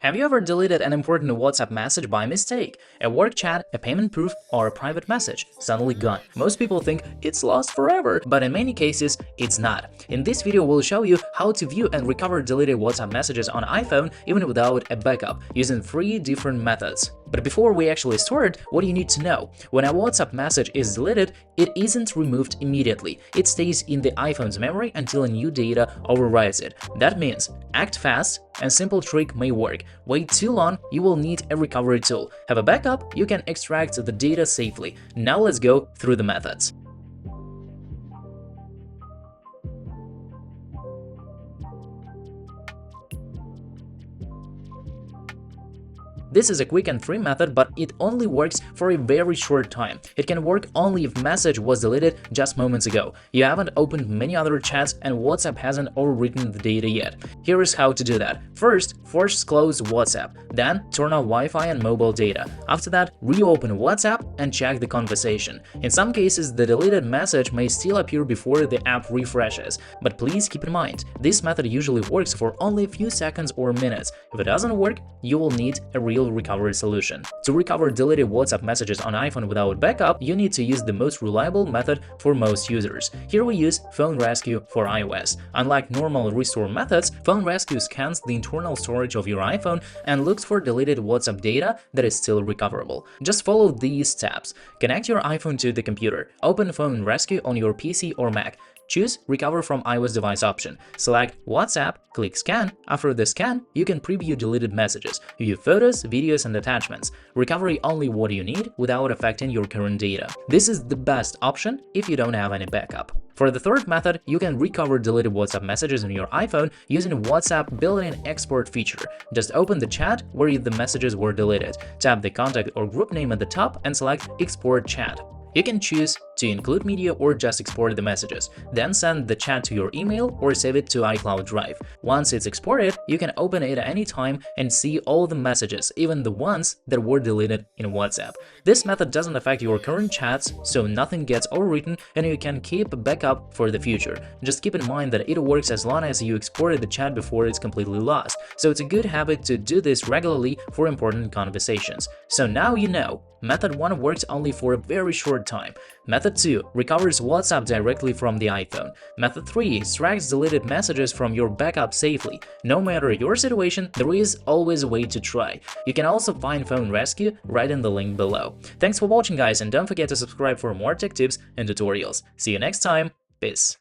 Have you ever deleted an important WhatsApp message by mistake? A work chat, a payment proof, or a private message suddenly gone. Most people think it's lost forever, but in many cases, it's not. In this video, we'll show you how to view and recover deleted WhatsApp messages on iPhone even without a backup, using 3 different methods. But before we actually start, what you need to know: when a WhatsApp message is deleted, it isn't removed immediately. It stays in the iPhone's memory until a new data overrides it. That means act fast, and simple trick may work. Wait too long, you will need a recovery tool. Have a backup, you can extract the data safely. Now let's go through the methods. This is a quick and free method, but it only works for a very short time. It can work only if message was deleted just moments ago. You haven't opened many other chats and WhatsApp hasn't overwritten the data yet. Here is how to do that. First, force close WhatsApp. Then, turn off Wi-Fi and mobile data. After that, reopen WhatsApp and check the conversation. In some cases, the deleted message may still appear before the app refreshes. But please keep in mind, this method usually works for only a few seconds or minutes. If it doesn't work, you will need a real recovery solution. To recover deleted WhatsApp messages on iPhone without backup, you need to use the most reliable method for most users. Here we use Phone Rescue for iOS. Unlike normal restore methods, Phone Rescue scans the internal storage of your iPhone and looks for deleted WhatsApp data that is still recoverable. Just follow these steps. Connect your iPhone to the computer. Open Phone Rescue on your PC or Mac. Choose Recover from iOS device option. Select WhatsApp, click Scan. After the scan, you can preview deleted messages, view photos, videos, and attachments. Recovery only what you need without affecting your current data. This is the best option if you don't have any backup. For the third method, you can recover deleted WhatsApp messages on your iPhone using WhatsApp built-in export feature. Just open the chat where the messages were deleted, tap the contact or group name at the top, and select Export Chat. You can choose to include media or just export the messages, then send the chat to your email or save it to iCloud Drive. Once it's exported, you can open it at any time and see all the messages, even the ones that were deleted in WhatsApp. This method doesn't affect your current chats, so nothing gets overwritten and you can keep a backup for the future. Just keep in mind that it works as long as you exported the chat before it's completely lost, so it's a good habit to do this regularly for important conversations. So now you know. Method 1 works only for a very short time. Method 2 recovers WhatsApp directly from the iPhone. Method 3 extracts deleted messages from your backup safely. No matter your situation, there is always a way to try. You can also find Phone Rescue right in the link below. Thanks for watching, guys, and don't forget to subscribe for more tech tips and tutorials. See you next time. Peace.